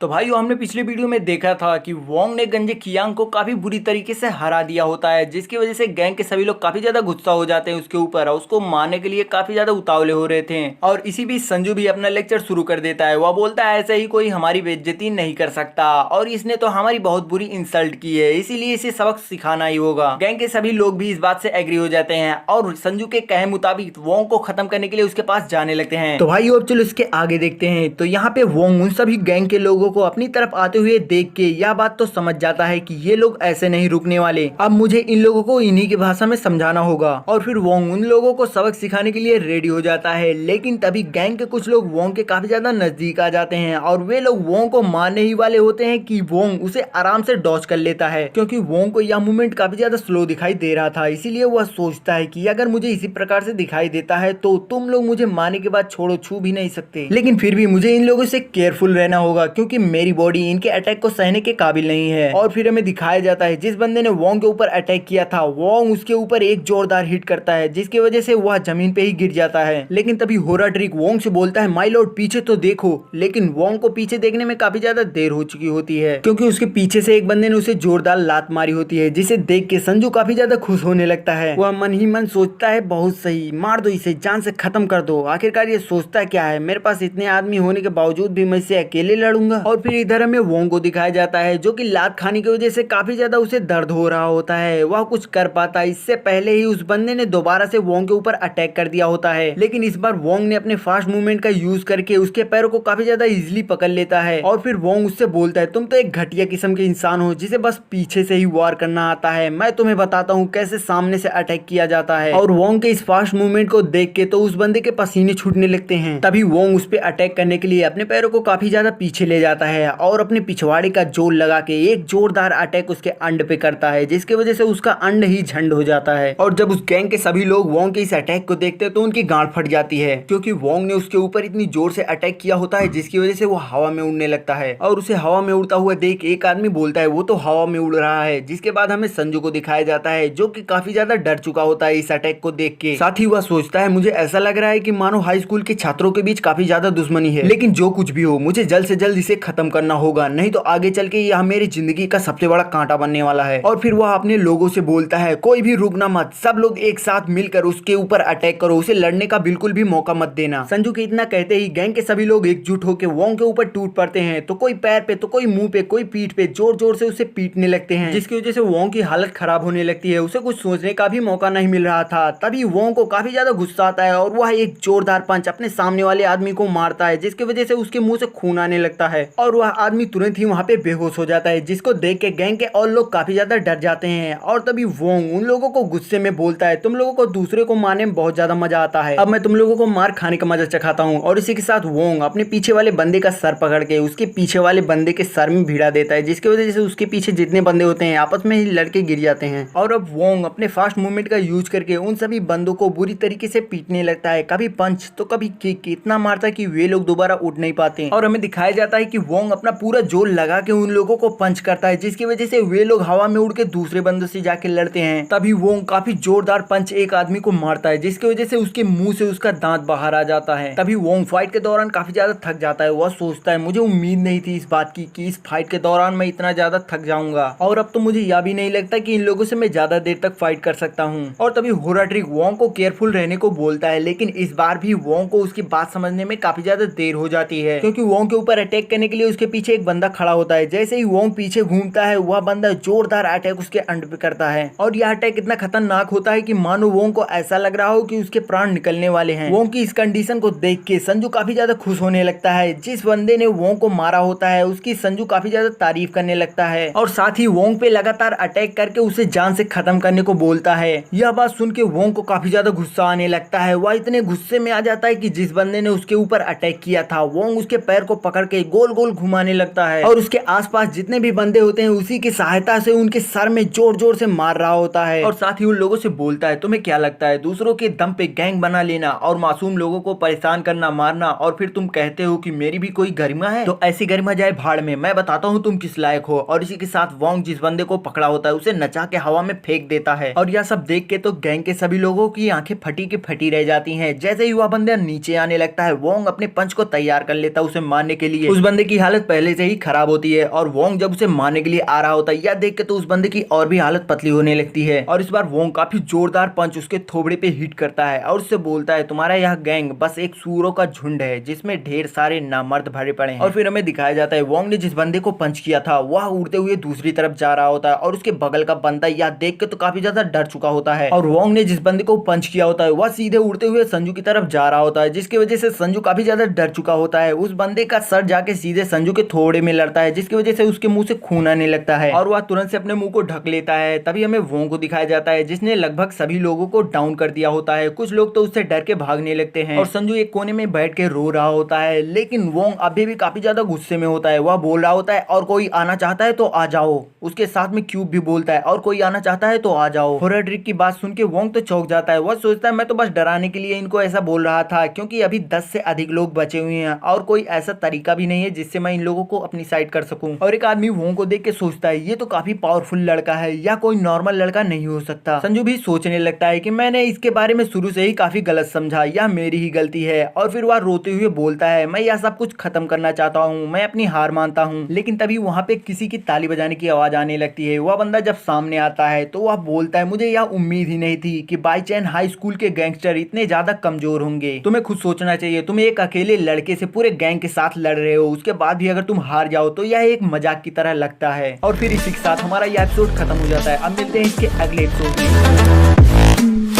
तो भाइयों हमने पिछले वीडियो में देखा था कि वोंग ने गंजे कियांग को काफी बुरी तरीके से हरा दिया होता है, जिसकी वजह से गैंग के सभी लोग काफी ज्यादा गुस्सा हो जाते हैं उसके ऊपर और उसको मारने के लिए काफी ज्यादा उतावले हो रहे थे। और इसी बीच संजू भी अपना लेक्चर शुरू कर देता है। वह बोलता है ऐसे ही कोई हमारी बेइज्जती नहीं कर सकता और इसने तो हमारी बहुत बुरी इंसल्ट की है, इसीलिए इसे सबक सिखाना ही होगा। गैंग के सभी लोग भी इस बात से एग्री हो जाते हैं और संजू के कहे मुताबिक वोंग को खत्म करने के लिए उसके पास जाने लगते हैं। तो भाइयों अब चलो इसके आगे देखते हैं। तो यहाँ पे वोंग उन सभी गैंग के लोगों को अपनी तरफ आते हुए देख के यह बात तो समझ जाता है कि ये लोग ऐसे नहीं रुकने वाले, अब मुझे इन लोगों को इन्हीं की भाषा में समझाना होगा। और फिर वोंग उन लोगों को सबक सिखाने के लिए रेडी हो जाता है। लेकिन तभी गैंग के कुछ लोग वोंग के काफी ज्यादा नजदीक आ जाते हैं और वे लोग वोंग को मारने ही वाले होते हैं कि वोंग उसे आराम से डॉज कर लेता है, क्योंकि वोंग को यह मूवमेंट काफी ज्यादा स्लो दिखाई दे रहा था। इसीलिए वह सोचता है कि अगर मुझे इसी प्रकार से दिखाई देता है तो तुम लोग मुझे मारने के बाद छोड़ो छू भी नहीं सकते। लेकिन फिर भी मुझे इन लोगों से केयरफुल रहना होगा, क्योंकि मेरी बॉडी इनके अटैक को सहने के काबिल नहीं है। और फिर हमें दिखाया जाता है जिस बंदे ने वोंग के ऊपर अटैक किया था, वोंग उसके ऊपर एक जोरदार हिट करता है, जिसकी वजह से वह जमीन पे ही गिर जाता है। लेकिन तभी होराड्रिग वोंग से बोलता है माय लॉर्ड पीछे तो देखो। लेकिन वोंग को पीछे देखने में काफी ज्यादा देर हो चुकी होती है, क्योंकि उसके पीछे से एक बंदे ने उसे जोरदार लात मारी होती है, जिसे देख के संजू काफी ज्यादा खुश होने लगता है। वह मन ही मन सोचता है बहुत सही, मार दो इसे, जान से खत्म कर दो। आखिरकार ये सोचता क्या है, मेरे पास इतने आदमी होने के बावजूद भी मैं इसे अकेले लड़ूंगा। और फिर इधर हमें वोंग को दिखाया जाता है जो कि लात खाने की वजह से काफी ज्यादा उसे दर्द हो रहा होता है। वह कुछ कर पाता इससे पहले ही उस बंदे ने दोबारा से वोंग के ऊपर अटैक कर दिया होता है। लेकिन इस बार वोंग ने अपने फास्ट मूवमेंट का यूज करके उसके पैरों को काफी ज्यादा इजिली पकड़ लेता है। और फिर वोंग उससे बोलता है तुम तो एक घटिया किस्म के इंसान हो जिसे बस पीछे से ही वार करना आता है, मैं तुम्हें बताता हूँ कैसे सामने से अटैक किया जाता है। और वोंग के इस फास्ट मूवमेंट को देख के तो उस बंदे के पसीने छूटने लगते हैं। तभी वोंग उस पर अटैक करने के लिए अपने पैरों को काफी ज्यादा पीछे ले जाता है और अपने पिछवाड़े का जोर लगा के एक जोरदार अटैक उसके अंड पे करता है, जिसकी वजह से उसका अंड ही झंड हो जाता है। और जब उस गैंग के सभी लोग वोंग के इस अटैक को देखते हैं तो उनकी गांड फट जाती है, क्योंकि वोंग ने उसके ऊपर इतनी जोर से अटैक किया होता है जिसकी वजह से वो हवा में उड़ने लगता है। और उसे हवा में उड़ता हुआ देख एक आदमी बोलता है वो तो हवा में उड़ रहा है। जिसके बाद हमें संजू को दिखाया जाता है जो कि काफी ज्यादा डर चुका होता है इस अटैक को देख के। साथ ही वह सोचता है मुझे ऐसा लग रहा है कि मानो हाई स्कूल के छात्रों के बीच काफी ज्यादा दुश्मनी है, लेकिन जो कुछ भी हो मुझे जल्द से जल्द इसे खत्म करना होगा, नहीं तो आगे चल के यह मेरी जिंदगी का सबसे बड़ा कांटा बनने वाला है। और फिर वह अपने लोगों से बोलता है कोई भी रुकना मत, सब लोग एक साथ मिलकर उसके ऊपर अटैक करो, उसे लड़ने का बिल्कुल भी मौका मत देना। संजू के इतना कहते ही गैंग के सभी लोग एकजुट होकर वोंग के ऊपर टूट पड़ते हैं। तो कोई पैर पे तो कोई मुंह पे कोई पीठ पे जोर जोर से उसे पीटने लगते हैं, जिसकी वजह से वोंग की हालत खराब होने लगती है। उसे कुछ सोचने का भी मौका नहीं मिल रहा था। तभी वोंग को काफी ज्यादा गुस्सा आता है और वह एक जोरदार पंच अपने सामने वाले आदमी को मारता है, जिसकी वजह से उसके मुंह से खून आने लगता है और वह आदमी तुरंत ही वहां पे बेहोश हो जाता है, जिसको देख के गैंग के और लोग काफी ज्यादा डर जाते हैं। और तभी वोंग उन लोगों को गुस्से में बोलता है तुम लोगों को दूसरे को मारने में बहुत ज्यादा मजा आता है, अब मैं तुम लोगों को मार खाने का मजा चखाता हूँ। और इसी के साथ वोंग अपने पीछे वाले बंदे का सर पकड़ के उसके पीछे वाले बंदे के सर में भिड़ा देता है, जिसकी वजह से उसके पीछे जितने बंदे होते हैं आपस में ही लड़के गिर जाते हैं। और अब वोंग अपने फास्ट मूवमेंट का यूज करके उन सभी बंदों को बुरी तरीके से पीटने लगता है, कभी पंच तो कभी किक, इतना मारता है कि वे लोग दोबारा उठ नहीं पाते। और हमें दिखाया जाता है कि वोंग अपना पूरा जोर लगा के उन लोगों को पंच करता है, जिसकी वजह से वे लोग हवा में उड़ के दूसरे बंदों से जाके लड़ते हैं। तभी वोंग काफी जोरदार पंच एक आदमी को मारता है, जिसकी वजह से उसके मुंह से उसका दांत बाहर आ जाता है। तभी वोंग फाइट के दौरान काफी ज्यादा थक जाता है। वह सोचता है मुझे उम्मीद नहीं थी इस बात की कि इस फाइट के दौरान मैं इतना ज्यादा थक जाऊंगा, और अब तो मुझे यह भी नहीं लगता कि इन लोगों से मैं ज्यादा देर तक फाइट कर सकता हूँ। और तभी होराड्रिग वोंग को केयरफुल रहने को बोलता है, लेकिन इस बार भी वोंग को उसकी बात समझने में काफी ज्यादा देर हो जाती है, क्योंकि वोंग के ऊपर अटैक करने के लिए उसके पीछे एक बंदा खड़ा होता है। जैसे ही वोंग पीछे घूमता है वह बंदा जोरदार अटैक उसके अंड पे करता है, और यह अटैक इतना खतरनाक होता है कि मानो वोंग को ऐसा लग रहा हो कि उसके प्राण निकलने वाले हैं। वोंग की इस कंडीशन को देख के संजू काफी ज्यादा खुश होने लगता है। जिस बंदे ने वोंग को मारा होता है उसकी संजू काफी ज्यादा तारीफ करने लगता है और साथ ही वोंग पे लगातार अटैक करके उसे जान से खत्म करने को बोलता है। यह बात सुन के वोंग को काफी ज्यादा गुस्सा आने लगता है। वह इतने गुस्से में आ जाता है कि जिस बंदे ने उसके ऊपर अटैक किया था वोंग उसके पैर को पकड़ के गोल गोल घुमाने लगता है और उसके आसपास जितने भी बंदे होते हैं उसी की सहायता से उनके सर में जोर जोर से मार रहा होता है। और साथ ही उन लोगों से बोलता है तुम्हें क्या लगता है दूसरों के दम पे गैंग बना लेना और मासूम लोगों को परेशान करना मारना, और फिर तुम कहते हो कि मेरी भी कोई गरिमा है, तो ऐसी गरिमा जाए भाड़ में, मैं बताता हूँ तुम किस लायक हो। और इसी के साथ वोंग जिस बंदे को पकड़ा होता है उसे नचा के हवा में फेंक देता है। और यह सब देख के तो गैंग के सभी लोगों की आंखें फटी की फटी रह जाती हैं। जैसे ही वह बंदा नीचे आने लगता है वोंग अपने पंच को तैयार कर लेता है उसे मारने के लिए। उस बंदे की हालत पहले से ही खराब होती है और वोंग जब उसे मारने के लिए आ रहा होता है यह देख के तो उस बंदे की और भी हालत पतली होने लगती है। और इस बार वोंग काफी जोरदार पंच उसके थोबड़े पे हिट करता है और उससे बोलता है तुम्हारा यह गैंग बस एक सूरों का झुंड है जिसमें ढेर सारे नामर्द भरे पड़े हैं। और फिर हमें दिखाया जाता है वोंग ने जिस बंदे को पंच किया था वह उड़ते हुए दूसरी तरफ जा रहा होता है और उसके बगल का बंदा यह देख के तो काफी ज्यादा डर चुका होता है। और वोंग ने जिस बंदे को पंच किया होता है वह सीधे उड़ते हुए संजू की तरफ जा रहा होता है, जिसकी वजह से संजू काफी ज्यादा डर चुका होता है। उस बंदे का सर जाके सीधे संजू के थोड़े में लड़ता है, जिसकी वजह से उसके मुंह से खून आने लगता है और वह तुरंत से अपने मुंह को ढक लेता है। तभी हमें वोंग को दिखाया जाता है जिसने लगभग सभी लोगों को डाउन कर दिया होता है। कुछ लोग तो उससे डर के भागने लगते हैं और संजू एक कोने में बैठ के रो रहा होता है, लेकिन वोंग अभी भी काफी ज्यादा गुस्से में होता है। वह बोल रहा होता है और कोई आना चाहता है तो आ जाओ। उसके साथ में क्यूब भी बोलता है और कोई आना चाहता है तो आ जाओ। होराड्रिक की बात सुन के वोंग तो चौंक जाता है। वह सोचता है मैं तो बस डराने के लिए इनको ऐसा बोल रहा था क्योंकि अभी 10 से अधिक लोग बचे हुए हैं और कोई ऐसा तरीका भी नहीं है जिससे मैं इन लोगों को अपनी साइड कर सकूं। और एक आदमी वोंग को देख के सोचता है ये तो काफी पावरफुल लड़का है या कोई नॉर्मल लड़का नहीं हो सकता। संजू भी सोचने लगता है कि मैंने इसके बारे में शुरू से ही काफी गलत समझा, यह मेरी ही गलती है। और फिर वह रोते हुए बोलता है मैं यह सब कुछ खत्म करना चाहता हूँ, मैं अपनी हार मानता हूँ। लेकिन तभी वहाँ पे किसी की ताली बजाने की आवाज आने लगती है। वह बंदा जब सामने आता है तो वह बोलता है मुझे यह उम्मीद ही नहीं थी कि बाईचैन हाई स्कूल के गैंगस्टर इतने ज्यादा कमजोर होंगे। तुम्हें खुद सोचना चाहिए, तुम एक अकेले लड़के से पूरे गैंग के साथ लड़ रहे हो, उसके बाद भी अगर तुम हार जाओ तो यह एक मजाक की तरह लगता है। और फिर इसी के साथ हमारा यह एपिसोड खत्म हो जाता है। अब मिलते हैं इसके अगले एपिसोड में।